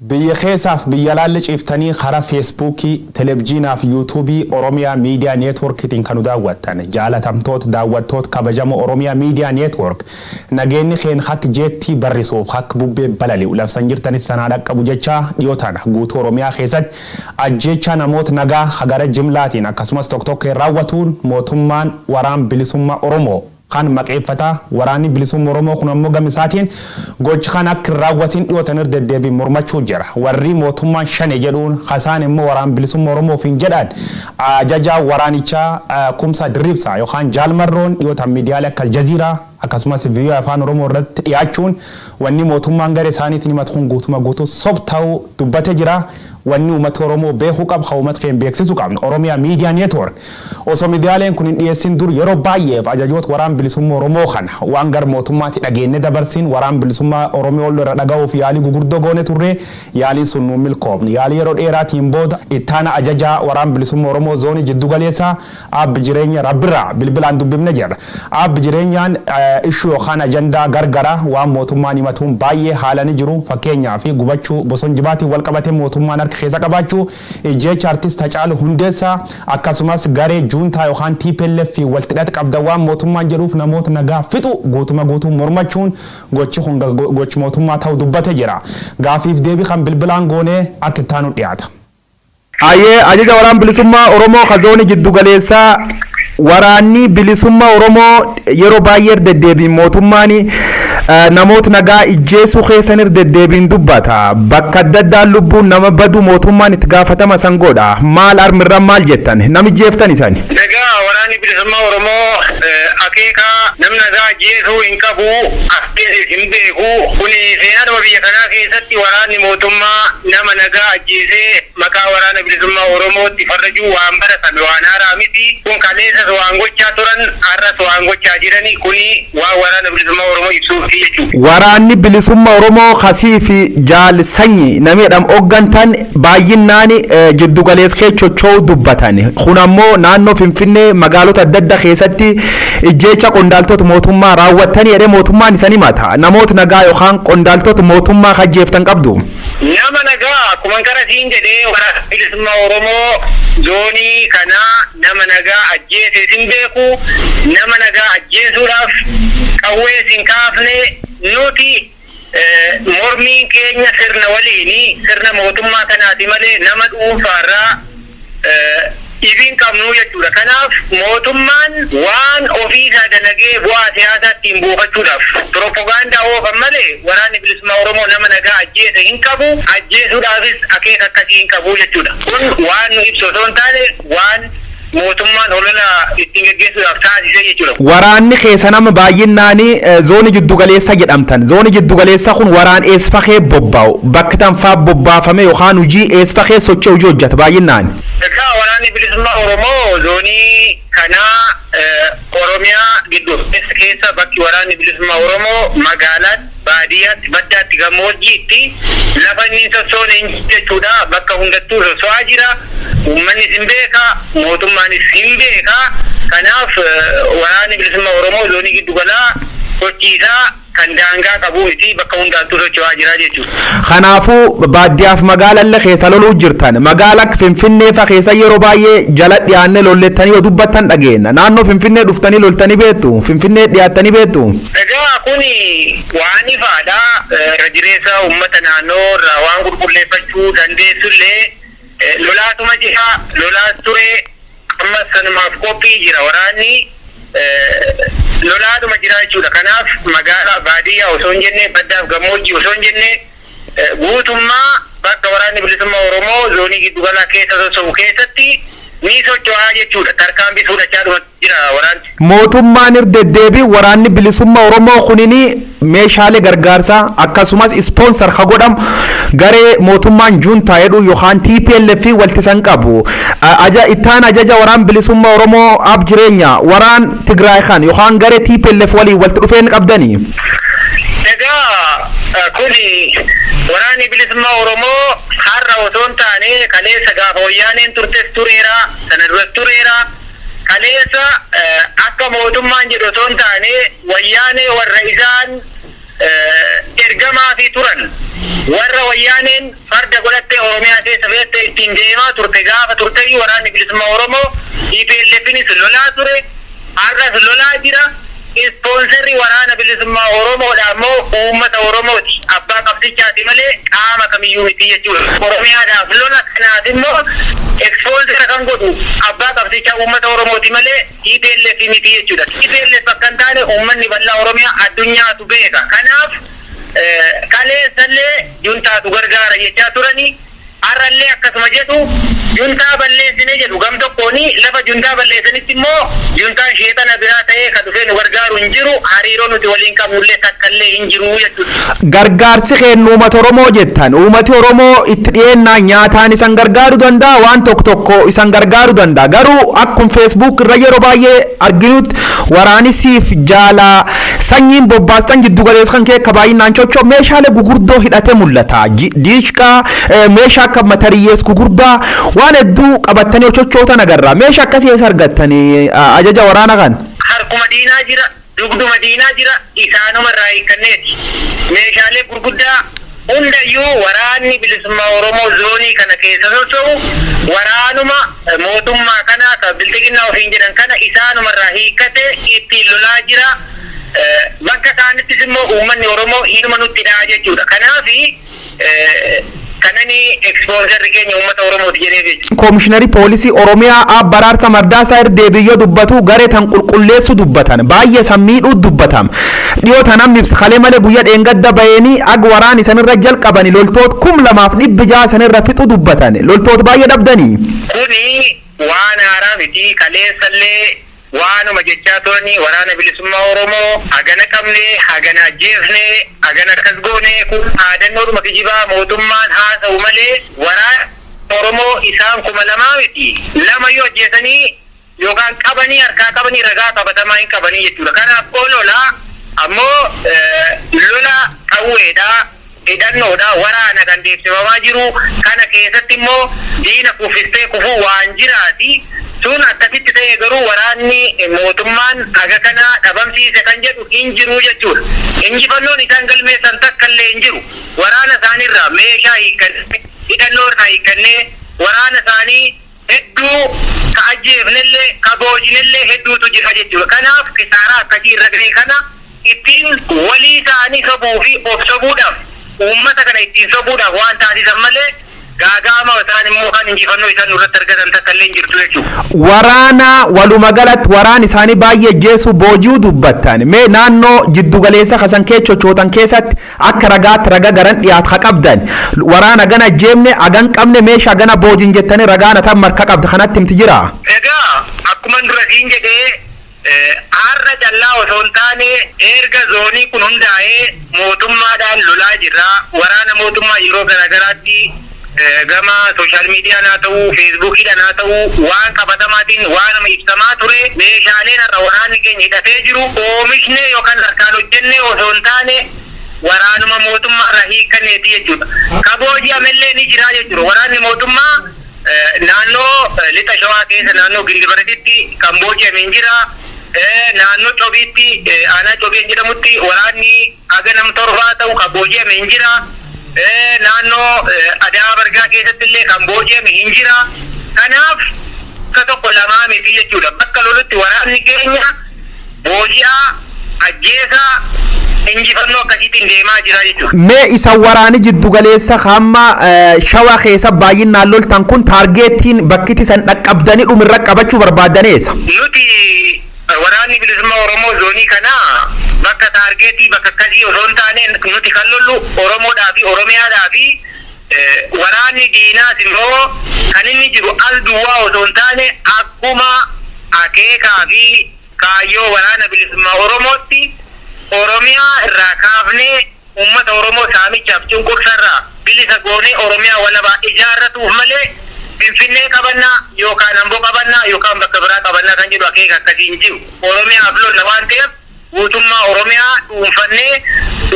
biyya keessaaf biyya laalle ciiftanii karaa feesbuukii televiziyoonaa fi yuutuubii oromiyaa miidiyaa neetworkiitiin kan daawwattan jaalatamtoota daawwattoota kabajamoo oromiyaa miidiyaa neetwork nageenyi keen hak jeetti barrisuuf hak bubbee balali'u labsan jirtanis sanaa dhaqqabu jecha dhiyootaan guutuu oromiyaa keessatti ajjecha namoota nagaa hagara jimlaatiin akkasumas tokkokkee raawwatuun mootummaan waraan bilisummaa oromoo kan maqeeffata waraanni bilisummaa oromoo kun ammoo gamisaatiin gocha kan akka raawwatiin dhiyootan deddeebii mormachuu jira warri mootummaan shane jedhuun hasaan immoo waraan bilisummaa oromoo fiin jedhan ajajaa waraanichaa kumsa diribsa yookaan jaalmarroon dhiyootan miidiyaalee akka aljaziiraa akkasumas WBO afaan oromoo irratti dhiyaachuun wanni mootummaan gare isaaniitiin himatuun guutuu sob ta'uu dubbatee jira wanni uummata oromoo beekuu qaba hawumat keen beeksisuu qabna oromiyaa miidiyaa neetwork osoo miidiyaaleen kun hin dhiyeessin dur yeroo baay'eef ajajoota waraan bilisummaa oromoo kana waan gar mootummaatti dhageenne dabarsin waraan bilisummaa oromoo irra dhaga'uuf yaalii gurguddoo goone turre yaaliin sun nu milkoofne yaalii yeroo dheeraatiin booda ittaana ajajaa waraan bilisummaa oromoo zoonii Giddu Galeessaa abbi jireenya rabbirraa bilbilaan dubbifne jira abbi jireenyaan ishuu yookaan ajandaa gargara waan mootummaan himatuun baay'ee haalani jiru fakkeenyaa fi gubachuu boson jibaatiin wal qabatee mootummaan harka keessa qabaachuu jecha artist Hacaaluu Hundeessaa akkasumas garee juuntaa yookaan TPLF fi waltidhata qabda waan mootummaan jedhuuf namoota nagaa fixu guutuu mormachuun gochi kun gochi mootummaa ta'uu dubbatee jira gaafiif deebii kan bilbilaan goonee akka taanu dhiyaata. Ayyee ajaja waraan bilisummaa oromoo zoonii Giddu Galeessaa waraanni bilisummaa oromoo yeroo baay'ee deddeebiin mootummaani namoota nagaa ijjeesuu keessan deddeebiin dubbata bakka daddaan lubbuun nama badu mootummaan itti gaafatama sangoodha maal armirra maal jettan nami jeeftan isani nagaa waraanni bilisummaa oromoo akeeka namni nagaa ajjeesuu hin qabu hin beeku kuni seenaa biyya kanaa keessatti waraanni mootummaa nama nagaa ajjeesee maqaa waraana bilisummaa oromootti farrajuu waan baratame waan haaraa miti kun kaleessa waan gochaa turan har'as waan gochaa jiranii kuni waan waraana bilisummaa oromoo ibsuuf jechuudha. Waraanni bilisummaa oromoo kasii fi jaal sanyi namedham oggantan baay'inaan Giddu Galeessaa chochoo dubbatan kun ammoo naannoo Finfinnee magaalota adda addaa keessatti ijjeecha qondaaltota mootummaa raawwatanii yeroo mootummaan isanii mata namoota nagaa yookaan qondaaltota mootummaa hajjeeftan qabdu. Nama nagaa kuman karasiin jedhee waraana bilisummaa oromoo zoonii kana nama nagaa ajjeesee sin beeku nama nagaa ajjeesuudhaaf qawwee sin kaafne nuti mormiin keenya sirna waliini sirna mootummaa kanaati malee nama dhuunfaarraa ibin qabnu jechuudha kanaaf mootummaan waan ofiisaa dalagee bu'aa siyaasaattiin buufachuudhaaf propagaandaa oofan malee waraanni bilisummaa oromoo nama nagaa ajjeese hin qabu ajjeesuudhaafis akeeka akkasii hin qabu jechuudha kun waan nu ibsu osoo hin taane waan mootummaan olola ittiin geggeessuudhaaf taasise jechuudha. Waraanni keessa nama baay'inaan zoonii Giddu Galeessaa jedhamtan zoonii Giddu Galeessaa kun waraan eessifakee bobba'u bakka tanfaa bobbaafame yookaan hojii eessifakee socho'u hojii hojjeta baay'inaan. Egaa waraanni bilisummaa oromoo zoonii kanaa oromiyaa Giddu keessa bakki waraanni bilisummaa oromoo magaalaatti baadiyyaatti baddaatti gammoojjiitti lafa inni sossoon jechuudha bakka hundattuu sosso'aa jira uummanni sin beeka mootummaanis hin beeka kanaaf waraanni bilisummaa oromoo zoonii Giddu Galaa sochiisaa kan daangaa qabu miti bakka hundattuu socho'aa jira jechuudha. Kanaafuu baadiyyaaf magaalaa keessa loluu jirtan magaalaa Finfinnee fa keessa yeroo baay'ee jala dhiyaanne lollettanii yoo dubbattan dhageenya naannoo Finfinnee dhuftanii loltanii beektu Finfinnee dhiyaattanii beektu. Egaa kuni waan ifaadha rajireessa uummata naannoo irraa waan qulqulleeffachuu dandeessullee lolaatuma jira lolaa ture amma sanumaaf qophii jira waraanni lolaadhuma jira jechuudha kanaaf magaalaa baadiyyaa osoo hin jenne baddaaf gammoojjii osoo hin jenne guutummaa bakka waraanni bilisummaa oromoo zoonii Giddu Galaa keessa soso'u keessatti ni socho'aa jechuudha tarkaanfii fudhachaa jira waraanni. Mootummaan deddeebii waraanni bilisummaa oromoo kunini meeshaalee gargaarsaa akkasumas ispoonsar ha godhamu garee mootummaan juuntaa jedhu yookaan TPLF waltisan qabu ittaan ajaja waraan bilisummaa oromoo ab jireenya waraan Tigraay kan yookaan garee TPLF waliin walti dhufeen qabdanii. Egaa kuni waraanni bilisummaa oromoo har'a osoo hin taane kaleessa gaafa wayyaaneen turtes tureera sana duras tureera kaleessa akka mootummaan jedhu osoo hin taane wayyaanee warra isaan ergamaa fi turan warra wayyaaneen farda godhattee Oromiyaa keessa fe'attee ittiin deemaa turte gaafa turte waraanni bilisummaa Oromoo EPLFinis lolaa ture har'as lolaa jira. Ispoonserri waraana bilisummaa Oromoodha ammoo uummata Oromooti. Abbaa qabsichaati malee qaama kamiyyuu miti jechuudha. Oromiyaadhaaf lola kanaaf immoo ispoonsera kan godhu abbaa qabsichaa uummata Oromooti malee EPLF miti jechuudha. EPLF akka hin taane uummanni bal'aa Oromiyaa addunyaatu beeka. Kanaaf kaleessallee juntaatu gargaara jechaa turanii har'allee akkasuma jedhu juntaa balleessine jedhu gam tokkooni lafa juntaa balleessanitti immoo juntaan sheexana biraa ta'ee kan dhufee nu gargaaru hin jiru hariiroo nuti waliin qabnullee takkallee hin jiru jechuudha. Gargaarsi kennu uummata Oromoo jettan uummati Oromoo itti dhiyeenyaa nyaataan isan gargaaruu danda'a waan tokko isan gargaaruu danda'a garuu akkuma Facebook irra yeroo baay'ee arginutti waraanisiif jaala sanyiin bobbaastan giddu galeessan kee akka baay'inaan coccoo meeshaalee gugurdoo hidhatee mul'ata diishqaa meeshaa akka matariyyees gugurdaa waan hedduu qabatanii coccootan agarra meeshaa akkasii eessa argattanii ajaja waraana kan harkuma diinaa jira dugduma diinaa jira isaanuma irraa hiikkanneeti meeshaalee gurguddaa hundayyuu waraanni bilisummaa Oromoo zoonii kana keessa socho'u waraanuma mootummaa kana ka biltiginnaa ofiin jedhan kana isaanuma irraa hiikkate ittiin lolaa jira bakka kaanittis immoo uummanni Oromoo hiinuma nutti dha'a jechuudha kanaafi kanani exposure keenya uummata Oromooti jedhee jechuudha. Koomishinari poolisii Oromiyaa Baraarsa Mardaasaa Irdeebiyyoo dubbatu garee tan qulqulleessu dubbatan baay'ee sammiidhuu dubbatam dhiyoo tanam ibsa kalee malee guyyaa dheengadda baheenii ag waraan isanirra jalqabani loltoota 2,600 isanirra fixu dubbatan loltoota baay'ee dhabdanii. Kuni waan haaraa miti kaleessallee waanuma jechaa turanii waraana bilisummaa Oromoo hagana qabne hagana ajjeefne hagana akkas goone kun aadannoodhuma kijibaa mootummaan haasa'u malee waraana Oromoo isaan 2,000 miti lama yoo ajjeesanii yookaan qabanii harkaa qabanii ragaa qabatamaa hin qabanii jechuudha. Kanaaf lola ammoo lola qawweedha hidhannoodha waraana kan deemsifamaa jiru kana keessatti immoo diina kuffistee kufuu waan jiraati. Sun akkasitti ta'e garuu waraanni mootummaan haga kana dhabamsiise kan jedhu hin jiru jechuudha. Injifannoon isaan galmeessan takkallee hin jiru. Waraana isaaniirraa meeshaa hiikkannee hidhannoo irraa hiikkannee waraana isaanii hedduu ka ajjeefnellee ka boojinellee hedduutu jira jechuudha. Kanaaf kisaaraa akkasii irra gahee kana ittiin walii isaanii sobuu fi of sobuudhaaf uummata kana ittiin sobuudhaaf waan taasisan malee gaagaama isaan immoo kan injifannoo isaan irratti argatan takkallee jirtu jechuudha. Waraana waluma galatti waraan isaanii baay'ee jeessu booji'uu dubbattan mee naannoo Giddu Galeessaa kasan kee coccootan keessatti akka ragaatti raga garan dhiyaatu ka qabdan waraana gana jeemne agan qabne meeshaa gana boojin jettanii ragaan atan marka qabda kanatti himti jira. Egaa akkuma dura siin jedhee har'a callaa osoo hin taane erga zoonii kun hundaa'ee mootummaadhaan lolaa jirra waraana mootummaa yeroo garagaraatti gama social media haa ta'u Facebookiidhaan haa ta'u waan qabatamaatiin waan ibsamaa ture meeshaaleen har'a waraanni keenya hidhatee jiru oomishne yookaan harkaan hojjenne osoo hin taane waraanuma mootummaa irraa hiikkanneeti jechuudha. Kabooji'amellee ni jira jechuudha. Waraanni mootummaa naannoo lixa shawaa keessa naannoo Gindibaraatti kan booji'ame hin jira. Naannoo Cobiitti aanaa Cobiin jedhamutti waraanni haga nam 7 ta'u kan booji'ame hin jira. Naannoo Adaa Bargaa keessatti illee kan booji'ame hin jira. Kanaaf akka tokko lamaa miti jechuudha. Bakka lolutti waraanni keenya booji'aa ajjeesaa injifannoo akkasiitiin deemaa jira jechuudha. Mee isa waraani Giddu Galeessaa hamma shawaa keessa baay'inaan loltan kun taargeettiin bakkiti san dhaqqabdanii dhumirra qabachuu barbaadaneessa. Nuti waraanni bilisummaa Oromoo zoonii kana bakka taargeetii bakka akkasii osoo hin taane nuti kan lollu Oromoodhaa fi Oromiyaadhaa fi waraanni diinaas immoo kan inni jiru al duwwaa osoo hin taane akkuma akeekaa fi kaayyoo waraana bilisummaa Oromootti Oromiyaa irraa kaafnee uummata Oromoo saamichaaf cunqursarraa bilisa goonee Oromiyaa walabaa ijaarratuuf malee Finfinnee qabannaa yookaan Amboo qabannaa yookaan bakka biraa qabannaa kan jedhu akeeka akkasii hin jiru. Oromiyaaf lolla waan ta'eef guutummaa Oromiyaa dhuunfannee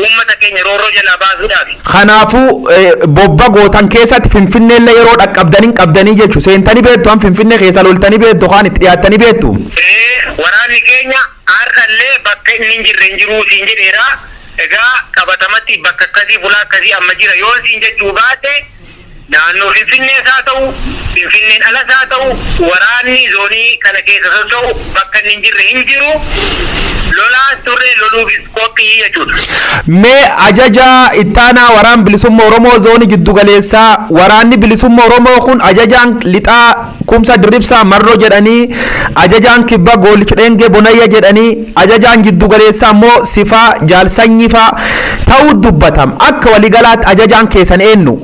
uummata keenya roorroo jalaa baasuudhaaf. Kanaafuu bobba gootan keessatti Finfinneellee yeroo dhaqqabdanii qabdanii jechuun seentanii beektu waan Finfinnee keessa loltanii beektu waan itti dhiyaattanii beektu. Waraanni keenya har'allee bakka inni hin jirre hin jiru siin jedheera. egaa qabatamatti bakka akkasii fulaa akkasii amma jira yoo siin jechuu baate naannoo Finfinnees haa ta'u Finfinneen alas haa ta'u waraanni zoonii kana keessa socho'u bakka inni hin jirre hin jiru lolaas turre loluufis qophii jechuudha. Mee ajajaa ittaanaa waraan bilisummaa Oromoo zoonii Giddu Galeessaa waraanni bilisummaa Oromoo kun ajajaan lixaa kumsa dirribsaa marroo jedhanii ajajaan kibba goolchidheengee bonayya jedhanii ajajaan Giddu Galeessaa ammoo sifaa jaalsanyifaa ta'uu dubbatam akka waliigalaatti ajajaan keessan eenyu?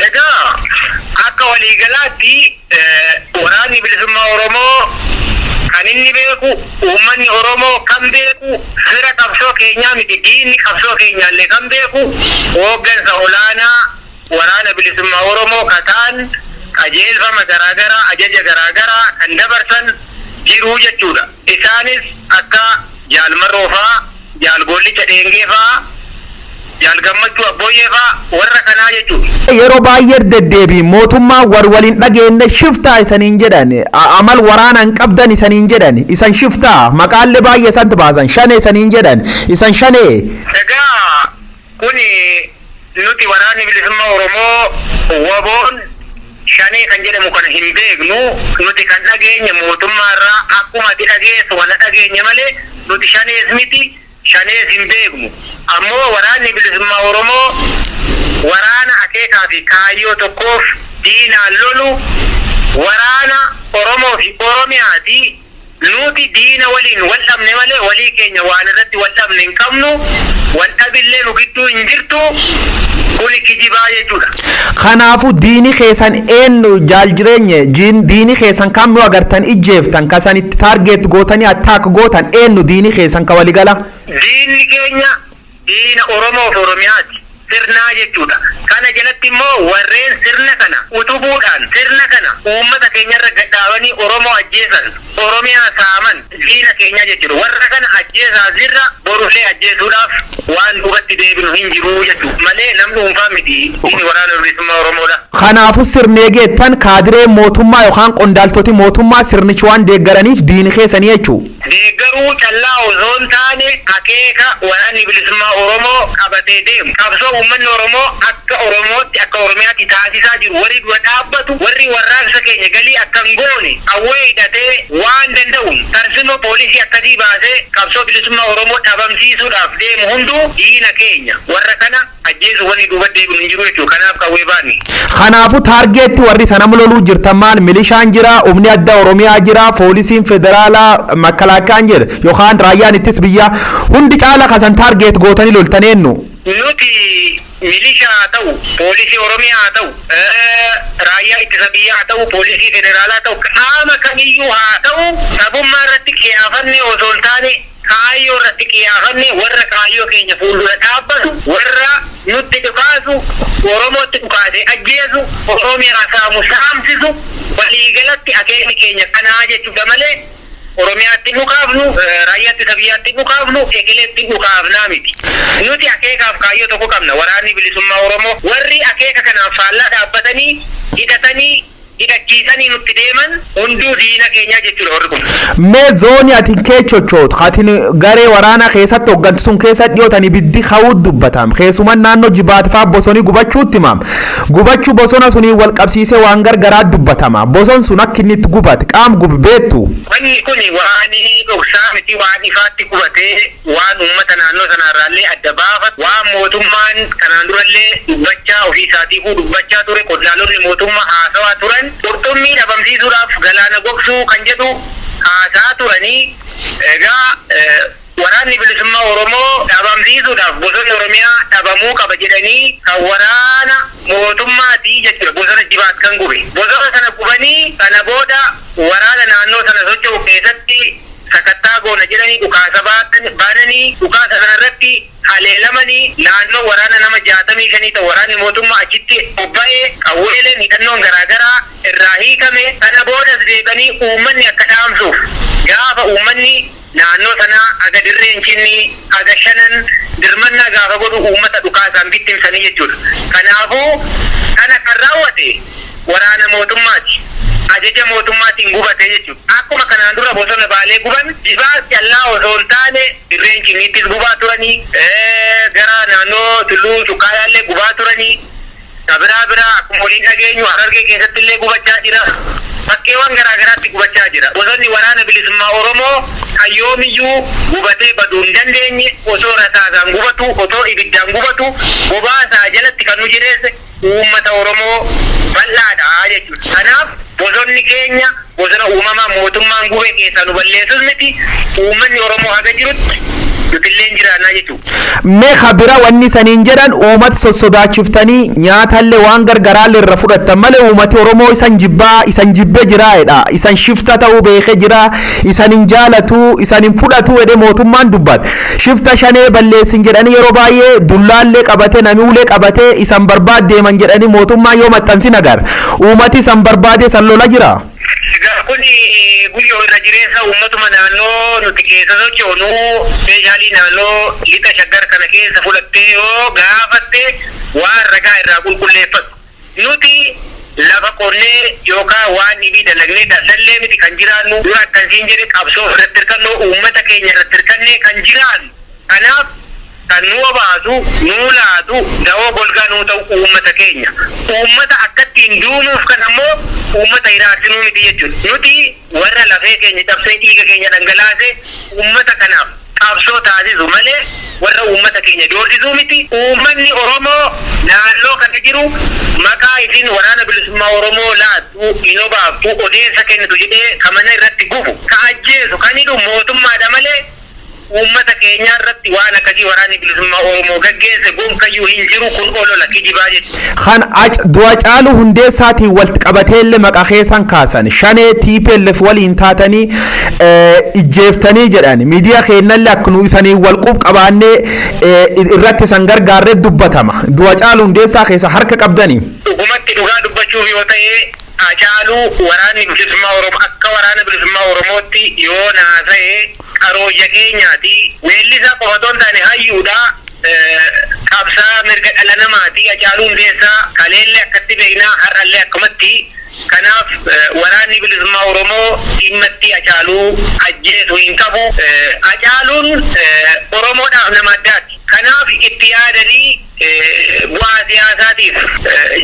Egaa akka waliigalaatti waraanni bilisummaa Oromoo kan inni beeku uummanni Oromoo kan beeku fira qabsoo keenyaa miti diinni qabsoo keenyaallee kan beeku hooggansa olaanaa waraana bilisummaa Oromoo kataan qajeelfama garaagaraa ajaja garaagaraa kan dabarsan jiruu jechuudha. Isaanis akka jaalmarroo fa'aa jaalgollicha dheengee fa'aa jaalgammachuu abbooyyee fa'aa warra kanaa jechuudha. Yeroo baay'ee deddeebii mootummaa waliin dhageenne shiftaa isaniin jedhan amal waraanaan qabdan isaniin jedhan isan shiftaa maqaallee baay'ee isaan baasan shanee isaniin jedhan isan shanee. Egaa kuni nuti waraanni bilisummaa Oromoo waboon shanee kan jedhamu kana hin beeknu nuti kan dhageenye mootummaarraa akkuma ati dhageessu wala dhageenye malee nuti shanees miti shanees hin beeknu. Ammoo waraanni bilisummaa Oromoo waraana akeekaa fi kaayyoo tokkoof diinaan lolu waraana Oromoo fi Oromiyaati. Nuti diina waliin wal dhabne malee walii keenya waan irratti wal dhabne hin qabnu wal dhabillee nu gidduu hin jirtu kuni kijibaa jechuudha. Kanaafuu diini keessan eenyu jaal jireenye diini keessan kam yoo agartan ijjeeftan kasanitti taargeet gootanii attaak gootan eenyu diini keessan ka waligala? Diinni keenya diina Oromoo fi Oromiyaati. Sirnaa jechuudha. Kana jalatti immoo warreen sirna kana utubuudhaan sirna kana uummata keenyarra gadhaabanii Oromoo ajjeesan Oromiyaa saaman diina keenya jechuudha. Warra kana ajjeesaa jirra borullee ajjeesuudhaaf waan duubatti deebinu hin jiru jechuudha. Malee nam dhuunfaa miti diini waraana bilisummaa Oromoodha. Kanaafuu sirneegeettan kaadiree mootummaa yookaan qondaaltoti mootummaa sirnichi waan deeggaraniif diini keessanii jechuudha. Deeggaruu callaa osoo hin taane akeeka waraanni bilisummaa Oromoo qabatee deemu. Qabsoo uummanni Oromoo akka Oromootti akka Oromiyaatti taasisaa jiru warri dura dhaabbatu warri warraaqsa keenya galii akka hin goone qawwee hidhatee waan danda'uun tarsimoo poolisii akkasii baasee qabsoo bilisummaa Oromoo dhabamsiisuudhaaf deemu hunduu diina keenya warra kana ajjeesu wanni duuba deebinu hin jiru jechuudha. Kanaaf qawwee baanni. Kanaafuu taargeetti warri sana loluu jirtan maal milishaan jira humni addaa Oromiyaa jira poolisiin federaalaa makalaakaan jira yookaan raayyaan ittis biyyaa hundi caala kasan taargeet gootanii loltan eenyu? Nuti milishaa haa ta'u poolisii Oromiyaa haa ta'u raayyaa ittisa biyyaa haa ta'u poolisii federaalaa haa ta'u qaama kamiyyuu haa ta'u sabummaa irratti qiyaafanne osoo hin taane kaayyoo irratti qiyaafanne warra kaayyoo keenya fuuldura dhaabbatu warra nutti dhukaasu Oromootti dhukaasee ajjeesu Oromiyaa saamu saamsisu waliigalatti akeekni keenya kanaa jechuudha malee Oromiyaatti dhukaafnu raayyaatti sabiyyaatti dhukaafnu eegaleetti dhukaafnaa miti. Nuti akeekaaf kaayyoo tokko qabna waraanni bilisummaa Oromoo warri akeeka kanaan faallaa dhaabbatanii hidhatanii hidhachiisanii nutti deeman hunduu diina keenya jechuudha warri kun. Mee zoonii atiin keechochoot atiin garee waraanaa keessatti hooggantu sun keessa dhiyootan ibiddi hawuu dubbatam keessuman naannoo jibaatifaa bosonii gubachuutti himam gubachuu bosona sunii wal qabsiisee waan gargaraa dubbatama boson sun akka inni itti gubate qaam gubbeettu. Wanni kun waan dhoksaa miti waan ifaatti gubatee waan uummata naannoo sanarraallee adda baafatu waan mootummaan kanaan durallee dubbachaa ofii isaatiifuu dubbachaa ture qonnaalonni mootummaa haasawaa turan qurxummii dhabamsiisuudhaaf galaana gogsuu kan jedhu haasaa turanii egaa waraanni bilisummaa Oromoo dhabamsiisuudhaaf bosonni Oromiyaa dhabamuu qaba jedhanii kan waraana mootummaatii jechuudha bosona jibaat kan gube bosona sana gubanii sana booda waraana naannoo sana socho'u keessatti sakattaa goona jedhanii dhukaasa baananii dhukaasa sanarratti haleelamanii naannoo waraana nama 65 ta'u waraanni mootummaa achitti bobba'ee qawweeleen hidhannoon garaagaraa irraa hiikame sana boodas deebanii uummanni akka dhaamsuuf gaafa uummanni naannoo sanaa aga dirreen cinni aga shanan dirmannaa gaafa godhu uummata dhukaasaan bittimsanii jechuudha. Kanaafuu kana kan raawwate waraana mootummaati. ajaja mootummaatiin gubate jechuudha. Akkuma kanaan dura bosona baalee guban dibaa callaa osoo hin taane dirreen kinniittis gubaa turanii gara naannoo tulluu cuqqaalaallee gubaa turanii biraa akkuma waliin dhageenyu Harargee keessatti illee gubachaa jira. Bakkeewwan garaagaraatti gubachaa jira. Bosonni waraana bilisummaa Oromoo hayyoomiyyuu gubatee baduu hin dandeenye osoo rasaasaan gubatu osoo ibiddaan gubatu bobaasaa jalatti kan nu jireesse uummata Oromoo bal'aadha jechuudha. Kanaaf bosonni keenya bosona uumamaa mootummaan gubee keessaa nu balleessus miti uummanni Oromoo haga jirutti nutilleen jiraannaa jechuudha. Mee kabira wanni saniin jedhan uummata sossodaachiftanii nyaatallee waan gargaraallee irra fudhattan malee uummati Oromoo isan jibbee jiraadha. Isan shifta ta'uu beekee jira. Isan hin jaalatu, isan hin fudhatu jedhee mootummaan dubbata. Shifta shanee balleessin jedhanii yeroo baay'ee dullaallee qabatee namni ulee qabatee isan barbaad deeman jedhanii mootummaan yoo maxxansi nagar. Uummati isan barbaade san lola jira. Egaa kun guyyoo irra jireessa uummatuma naannoo nuti keessa sochoonu meeshaalee naannoo lixa shaggar kana keessa fudhattee yoo gaafatte waan ragaa irraa qulqulleeffatu. Nuti lafa qonnee yookaan waan dhibii dalagnee daldallee miti kan jiraannu dura akkasiin jedhe qabsoo irratti hirkannoo uummata keenya irratti hirkannee kan jiraannu. Kanaaf kan nu obaasu nu laatu da'oo golgaa nu ta'u uummata keenya. Uummata akkattiin duunuuf kan ammoo uummata hiraarsinuu miti jechuudha. Nuti warra lafee keenya cabsee dhiiga keenya dhangalaase uummata kanaaf qabsoo taasisu malee warra uummata keenya doorsisuu miti. Uummanni Oromoo naannoo kana jiru maqaa isin waraana bilisummaa Oromoo laatu hin obaaftu odeessa kennitu jedhee kamana irratti gufu ka ajjeesu kan hidhu mootummaadha malee uummata keenya irratti waan akkasii waraanni bilisummaa Oromoo gaggeesse gonkayyuu hin jiru kun olola kijibaa jechuudha. Kan du'a caalu hundeessaatiin walitti qabateellee maqaa keessan kaasan shanee TPLF waliin taatanii ijjeeftanii jedhan miidiyaa keenyallee akkunu isanii walquub qabaannee irratti san gargaarree dubbatama. Du'a caalu hundeessaa keessa harka qabdanii. Dhugumatti dhugaa dubbachuuf yoo ta'e Ajajaa waraanni bilisummaa Oromoo akka waraana bilisummaa Oromootti yoo naasa'e qarooyya keenyaati. Weellisaa qofatoon taane hayyuudha. Qabsaa mirga dhala namaati. Ajajaa hundeessaa kaleellee akkatti beeknaa har'allee akkumatti. Kanaaf waraanni bilisummaa Oromoo dhimmatti Ajajaa ajjeesu hin qabu. Ajajaan Oromoodhaaf nama addaati. Kanaaf itti yaadanii bu'aa siyaasaatiif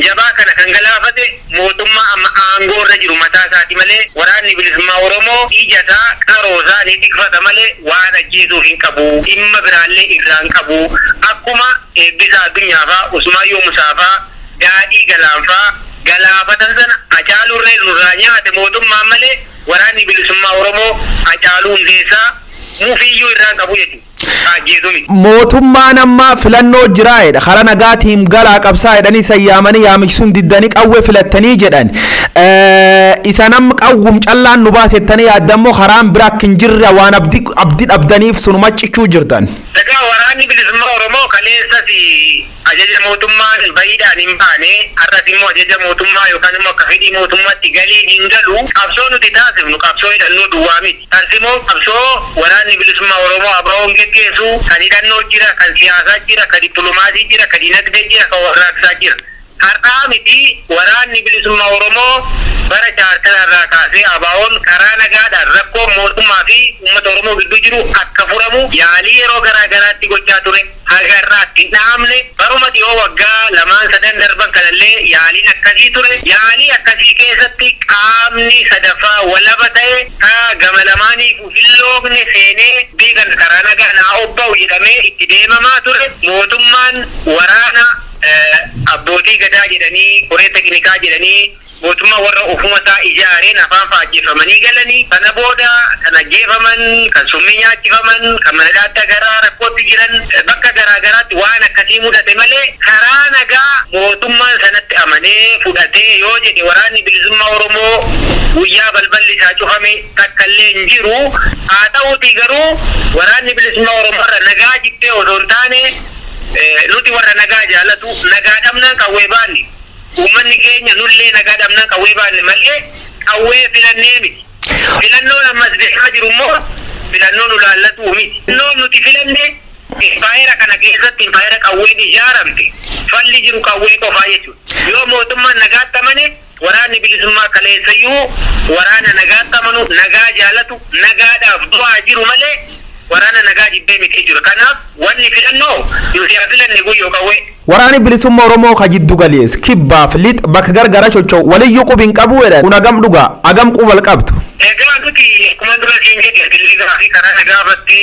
jabaa kana kan galaafate mootummaa amma aangoo irra jiru mataa isaati malee waraanni bilisummaa Oromoo ijasaa qaroosaa ni tikfata malee waan ajjeesuuf hin qabu. Dhimma biraallee irraa hin qabu. Akkuma eebbisaa addunyaafaa Usmaayyoo Musaafaa daadhii galaanfaa galaafatan sana Ajajaa nurraa nyaate mootummaan malee waraanni bilisummaa Oromoo Ajajaa hundeessaa mufiyyuu irraa qabu jechuudha. Mootummaan amma filannoo jiraayedha. Hara nagaatiin galaa qabsaa jedhanii sayyaamanii yaamiksuun diddanii qawwee filattanii jedhan. Isa nam qawwum callaan nu baasettanii yaadammoo haraan biraa akka hin jirre waan abdii dhabdaniif sunuma cichuu jirtan. Egaa waraanni bilisummaa Oromoo kaleessas ajaja mootummaan bahiidhaan hin baane har'as immoo ajaja mootummaa yookaan immoo akka fedhii mootummaatti galiin hin galu. Qabsoo nuti taasifnu qabsoo hidhannoo duwwaa miti. Tarsimoo qabsoo waraanni bilisummaa Oromoo abaa'oon geggeessu kan hidhannoo jira, kan siyaasaa jira, kan dippiloomaasii jira, kan dinagdee jira, kan warraaqsaa jira. Har'aa miti waraanni bilisummaa Oromoo bara chaartararraa kaasee abaa'oon karaa nagaadhaan rakkoo mootummaa fi uummata Oromoo gidduu jiru akka furamu yaalii yeroo garaa garaatti gochaa ture. Hagarraatti hin dhahamne baruma dhiyoo waggaa lamaan sadan darban kanallee yaaliin akkasii ture. Yaalii akkasii keessatti qaamni sadaffaa walaba ta'e gama lamaaniif filloofne seenee biigan karaa nagaa naa obba'u jedhamee itti deemamaa ture. Mootummaan waraana abbootii gadaa jedhanii koree teknikaa jedhanii mootummaa warra ufumataa ijaareen afaan faajjifamanii galanii kana booda kan ajjeefaman kan summii nyaachifaman kan mana adda garaa rakkootti jiran bakka garaa garaatti waan akkasii mudate malee karaa nagaa mootummaan sanatti amanee fudhatee yoo jedhe waraanni bilisummaa Oromoo guyyaa balballi isaa cufame takkallee hin jiru. Haa ta'uutii garuu waraanni bilisummaa Oromoo irra nagaa jibbee osoo hin taane nuti warra nagaa jaalatu nagaa dhabnaan qawwee baanni. Uummanni keenya nullee nagaa dhabnaan qawwee baanne malee qawwee filannee miti. Filannoon ammas deemaa jiru immoo filannoo nu laallatu miti. Filannoon nuti filanne impaayera kana keessatti impaayera qawween ijaaramte falli jiru qawwee qofaa jechuudha. Yoo mootummaan nagaatti amane waraanni bilisummaa kaleessayyuu waraana nagaatti amanu nagaa jaalatu nagaadhaaf du'aa jiru malee waraana nagaa jibbee miti jiru. Kanaaf wanni filannoo nuti filanne guyyoo qawwee. Waraanni bilisummaa Oromoo ka Giddu Galeessaa kibbaaf lix bakka gargara chocho'u waliyyuu qubiin qabu jedha. Kun agam dhugaa agam qubal qabdu. Egaa nuti akkuma dura siin jedhe tilligaa fi karaa nagaa irratti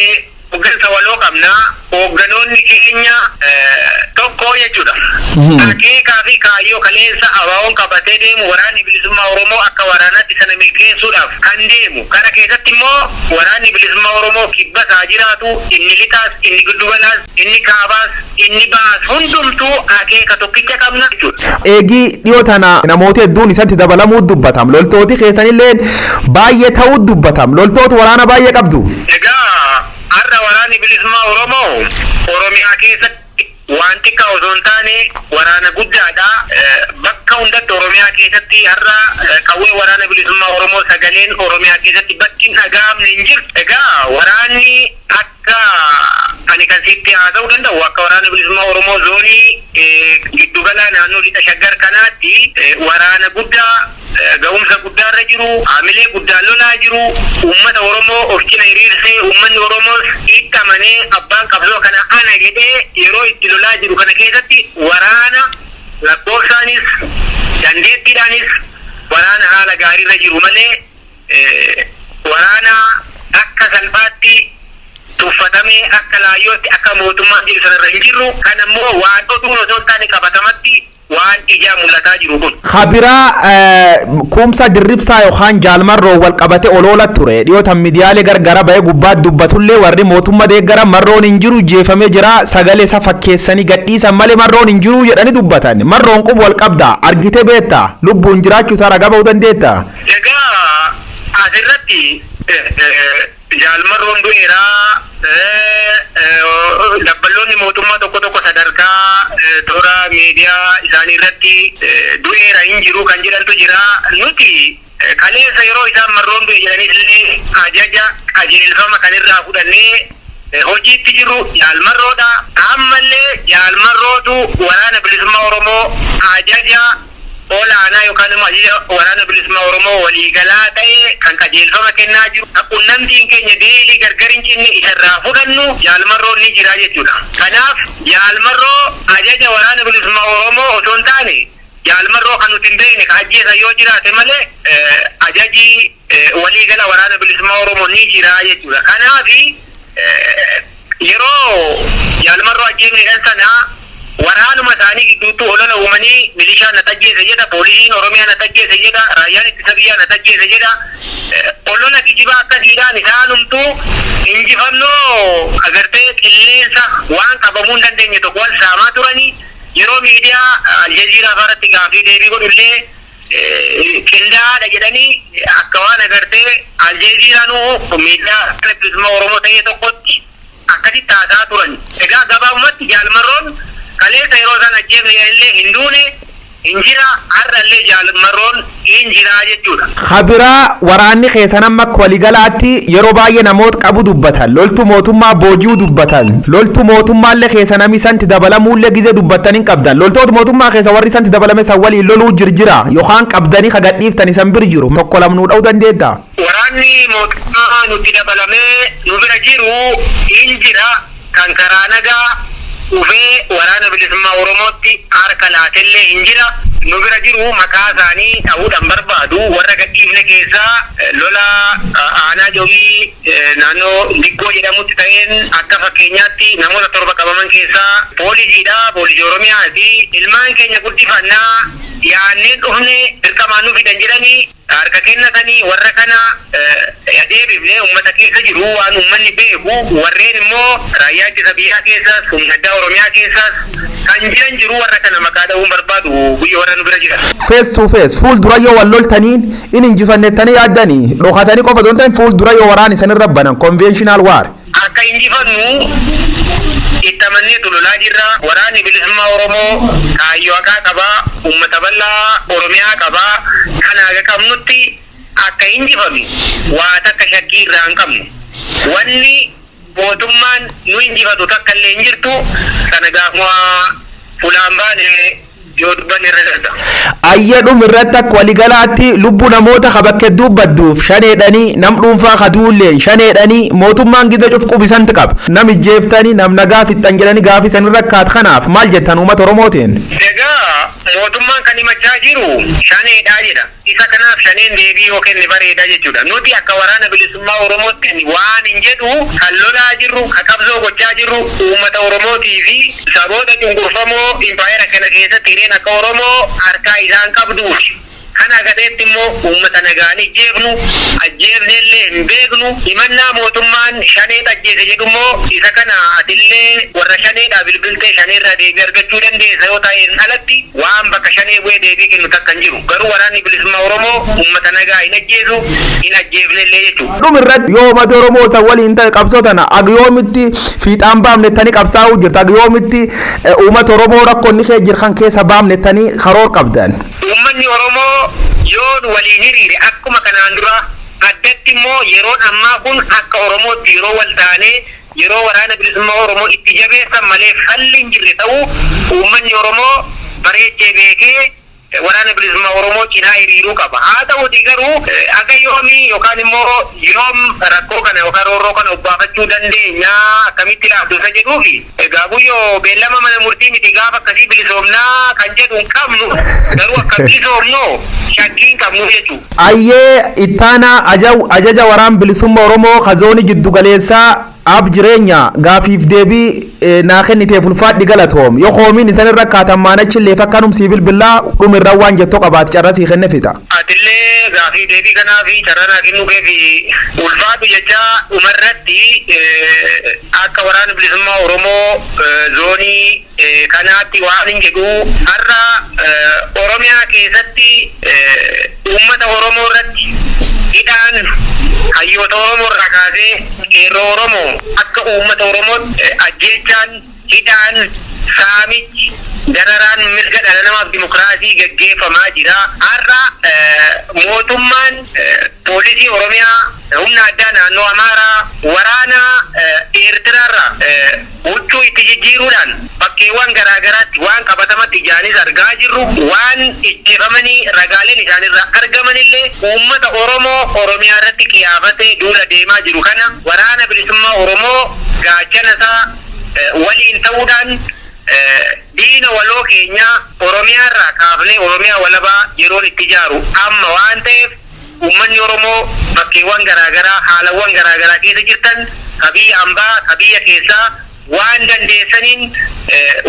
hoggansa waloo qabna. Hogganoonni keenya tokko jechuudha. Akeekaa fi kaayyoo kaleessa abaawoon qabatee deemu waraanni bilisummaa Oromoo akka waraanaatti sana milkeessuudhaaf kan deemu. Kana keessatti immoo waraanni bilisummaa Oromoo kibba isaa jiraatu inni lixaas, inni giddugalaas, inni kaabaas, inni baas hundumtuu akeeka tokkicha qabna jechuudha. Eegii dhiyoo tana namoota hedduun isatti dabalamuu dubbatam. Loltooti keessanillee baay'ee ta'uu dubbatam. Loltoota waraana baay'ee qabdu. Egaa har'a waraanni bilisummaa Oromoo Oromiyaa keessatti waan xiqqaa osoo hin taane waraana guddaadha. Bakka hundatti Oromiyaa keessatti har'a qawwee waraana bilisummaa Oromoo sagaleen Oromiyaa keessatti bakki hin dhaga'amne hin jirtu. Egaa waraanni akka ani kan sitti haa ta'uu danda'u akka waraana bilisummaa Oromoo zoonii giddugala naannoo lixa shaggar kanaatti waraana guddaa ga'umsa guddaarra jiru, haamilee guddaan lolaa jiru, uummata Oromoo of cina hiriirsee uummanni Oromoos itti amanee abbaan qabsoo kana ana jedhee yeroo itti lolaa jiru kana keessatti waraana lakkoofsaanis dandeettiidhaanis waraana haala gaariirra jiru malee waraana akka salphaatti tuffatamee akka laayyootti akka mootummaan jiru sanarra hin jirru. Kan ammoo waan oduun osoo hin taane qabatamatti waan ijaa mul'ataa jiru kun. Khabiraa kumsa dirribsaa yookaan jaalmarroo wal qabate oloola ture. Dhiyootan miidiyaalee gargara bahee gubbaa dubbatullee warri mootummaa deeggara marroon hin jiru jeefamee jira sagalee isa fakkeessanii gadhiisan malee marroon hin jiru jedhanii dubbatan. Marroon quba wal qabda argitee beekta lubbuun jiraachuu isaa ragaa bahuu dandeetta. Egaa asirratti jaalmarroon du'eeraa dabballoonni mootummaa tokko tokko sadarkaa toora miidiyaa isaanii irratti du'eera hin jiru kan jedhantu jira. Nuti kaleessa yeroo isaan marroon du'e jedhanillee ajaja qajeelfama kan irraa fudhannee hojiitti jiru jaalmarroodha. Ammallee jaalmarrootu waraana bilisummaa Oromoo ajaja olaanaa yookaan immoo ajaja waraana bilisummaa Oromoo waliigalaa ta'e kan qajeelfama kennaa jiru. Qunnamtiin keenya deelii gargar hin cinne isarraa fudhannu jaalmarroon ni jira jechuudha. Kanaaf jaalmarroo ajaja waraana bilisummaa Oromoo osoo hin taane jaalmarroo kan nuti hin beekne ka ajjeesa yoo jiraate malee ajaji waliigala waraana bilisummaa Oromoo ni jira jechuudha. Kanaafi yeroo jaalmarroo ajjeefnedhan sanaa waraanuma isaanii gidduutti olola uumanii milishaan na tajjeese jedha, poolisiin Oromiyaa na tajjeese jedha, raayyaan ittisa biyyaa na tajjeese jedha. Olola kijibaa akkasiidhaan isaanumtuu injifannoo agartee qilleensa waan qabamuu hin dandeenye tokko wal saamaa turanii yeroo miidiyaa Aljaziiraa irratti gaafii deebii godhullee qindaa'aadha jedhanii akka waan agartee Aljaziiraanuu miidiyaa bilisummaa Oromoo ta'ee tokkotti akkasitti taasaa turan. Egaa gabaabumatti jaalmarroon kaleessa yeroo isaan ajjeefne illee hin duune hin jira har'allee jaalmarroon hin jira jechuudha. Khabiraa waraanni keessan amma akka waliigalaatti yeroo baay'ee namoota qabu dubbatan loltu mootummaa booji'uu dubbatan loltu mootummaallee keessa namni santi dabalamuullee gizee dubbatan hin qabdan loltoota mootummaa keessa warri santi dabalame san waliin loluu jirjira yookaan qabdanii kagadhiiftan isan bir jiru tokko lamnuu dha'uu dandeetta. Waraanni mootummaa nuti dabalamee nu bira jiru hin jira kan karaa nagaa ufee waraana bilisummaa Oromootti harka laatellee hin jira. Nu bira jiru maqaa isaanii ta'uudhaan barbaadu warra gadhiifne keessaa lola aanaa joogii naannoo Diggoo jedhamutti ta'een akka fakkeenyaatti namoota 7 qabaman keessaa poolisiidha, poolisii Oromiyaati. Ilmaan keenya guddifannaa yaanneen dhufne dirqamaan nu fidan jedhanii harka kennatanii warra kana deebifnee uummata keessa jiru waan uummanni beeku warreen immoo raayyaa ittisa biyyaa keessas humna addaa Oromiyaa keessas kan jiran jiru warra kana maqaa dha'uun barbaadu guyyaa warra nu bira jira. Face to face fuuldura yoo wal loltaniin in injifannettanii yaaddanii dhokatanii qofa doon ta'in fuuldura yoo waraana isanirra banan conventional war. Akka injifannu itti amannee lolaa jirra. Waraanni bilisummaa Oromoo kaayyoo haqaa qabaa, uummata bal'aa Oromiyaa qabaa. Kana haga qabnutti akka injifame waa takka shakkii irraa hin qabnu. Wanni mootummaan nu injifatu takka illee hin jirtu. Sana gaafuma fulaan baane yoo dubban irra darda. Ayyadhum irratti akka waligalaatti lubbuu namoota kabakke dubbadduuf shaneedhanii nam dhuunfaa kaduullee shaneedhanii mootummaan gida cuf qubisanti qaba. Nam ijjeeftanii nam nagaa fixxan jedhanii gaafii sanirra akkaat kanaaf maal jettan uummata Oromootiin? Egaa mootummaan kan himachaa jiru shaneedhaa jedha. Isa kanaaf shaneen deebii yoo kenne bareeda jechuudha. Nuti akka waraana bilisummaa Oromootti waan hin jedhu kan lolaa jirru kan qabsoo gochaa jirru uummata Oromootii fi saboota cunqurfamoo impaayera kana keessatti hireen akka Oromoo harkaa isaan qabduufi. Kana gateetti immoo uummata nagaan ajjeefnellee hin beeknu himannaa mootummaan shanee ajjeese jedhu immoo isa kana atillee warra shaneedhaa bilbiltee shaneerraa deebii argachuu dandeessa yoo ta'een alatti waan bakka shanee bu'ee deebii kennu takka hin jiru. Garuu waraanni bilisummaa Oromoo uummata nagaa hin ajjeesu hin ajjeefnellee jechuudha. Dhumirratti yoo uummata Oromoo isa waliin ta'e qabsoo tana agiyoomitti fiixaan baafnettanii qabsaa'uu jirtu agiyoomitti uummata Oromoo rakkoonni kee jirkan keessa baafnettanii karoor qabdan. Uummanni Oromoo yoo waliin hiriire akkuma kanaan dura addatti immoo yeroon ammaa kun akka Oromootti yeroo wal taanee yeroo waraana bilisummaa Oromoo itti jabeessan malee falli hin jirre ta'uu uummanni Oromoo bareechee beekee waraana bilisummaa Oromoo cinaa hiriiruu qaba. Haa ta'uuti garuu akka yoomii yookaan immoo yoom rakkoo kana yookaan roorroo kana obbaafachuu dandeenya akkamitti laaftu isa jedhuufi egaa guyyoo beellama mana murtii miti gaafa akkasii bilisoomnaa kan jedhu hin qabnu garuu akka bilisoomnu shakkii hin qabnu jechuudha. Ayyee ittaanaa ajaja waraana bilisummaa Oromoo zoonii Giddu Galeessaa ab jireenya gaafiif deebii naa kenniteef ulfaadhi galatoom yoo qoomiin isan irra kaatan maanachillee fakkaanum sii bilbilaa dhumirra waan jettoo qabaate carraa sii kenne fita. Atillee gaafii deebii kanaa fi carraa naa kennuu keefi ulfaatu jechaa dhumarratti akka waraana bilisummaa Oromoo zoonii kanaatti waan hin jedhu har'a Oromiyaa keessatti uummata Oromoo irratti hidhaan hayyoota Oromoo irraa kaasee qeerroo Oromoo akka uummata Oromootti ajjeechaan hidhaan saamichi dararaan mirga dhala namaaf dimokiraasii gaggeeffamaa jira. Har'a mootummaan poolisii Oromiyaa humna addaa naannoo Amaaraa waraana Eertiraarraa huccuu itti jijjiiruudhaan bakkeewwan garaagaraatti waan qabatamatti ijaanis argaa jirru waan ijjeefamanii ragaaleen isaanirraa argamanillee uummata Oromoo Oromiyaa irratti qiyaafatee duula deemaa jiru kana waraana bilisummaa Oromoo gaachana isaa waliin ta'uudhaan diina waloo keenya Oromiyaa irraa kaafnee Oromiyaa walabaa yeroon itti ijaaru amma waan ta'eef uummanni Oromoo bakkeewwan garaagaraa haalawwan garaagaraa keessa jirtan kabiyya ambaa kabiyya keessaa waan dandeessaniin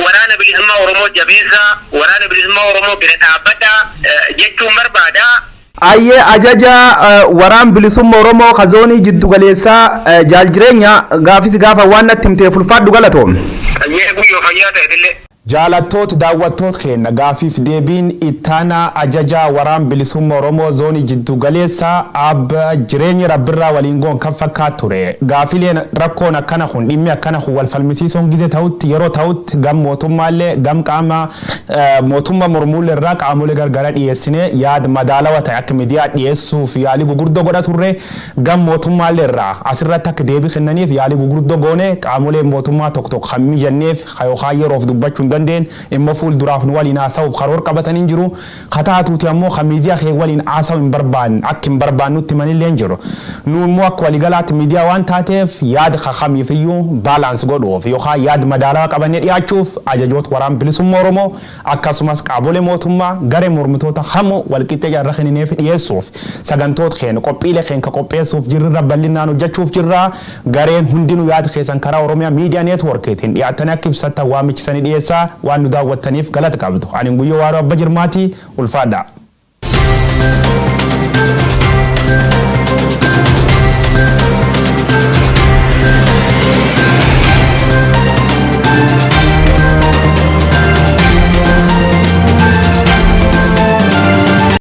waraana bilisummaa Oromoo jabeessaa waraana bilisummaa Oromoo bira dhaabbadhaa jechuun barbaada. Ayyee ajaja waraan bilisummaa Oromoo zoonii Giddu Galeessaa jaal jireenya gaafis gaafa waan natti himteef ulfaadhu galatoom. Ayyee guyyoo fayyaa ta'etillee. Jaalattoota daawwattoota keenya gaafiif deebiin ittaanaa ajajaa waraan bilisummaa Oromoo zoonii Giddu Galeessaa abba jireenya rabbirraa waliin goon kan fakkaatu ture. Gaafileen rakkoon akkana kun dhimmi akkana kun wal falmisiisuun gizee ta'utti yeroo ta'utti gam mootummaallee gam qaama mootummaa mormuullee irraa qaamolee gargara dhiyeessine yaada madaalawaa ta'e akka miidiyaa dhiyeessuuf yaalii gurguddoo godha turre gam mootummaallee irraa asirratti akka deebii kennaniif yaalii gurguddoo goone qaamolee mootummaa tokko tokko kan mijanneef yookaan yeroof dubbachuun dandeen immoo fuul duraaf nu waliin haasa'uuf karoor qabatanii jiru. Kataatuuti ammoo kan miidiyaa kee waliin haasa'u hin barbaanne akka hin barbaannutti manillee hin jiru. Nu immoo akka waligalaatti miidiyaa waan taateef yaada kamiifiyyuu baalaans godhuuf yookaan yaada madaalawaa qabannee dhiyaachuuf ajajoota waraan bilisummaa Oromoo akkasumas qaamolee mootummaa garee mormitoota hamu walqixxee jarra kennineef dhiyeessuuf sagantoota keenya qophiilee keenya qopheessuuf jirra bal'inaan hojjechuuf jirra. Gareen hundinuu yaada keessan karaa Oromiyaa miidiyaa neetworkiitiin dhiyaatanii akka ibsatan waamichisanii dhiyeessaa waan nu daawwattaniif galata qabdu. Ani guyyoo waaroo abba jirmaati ulfaadha.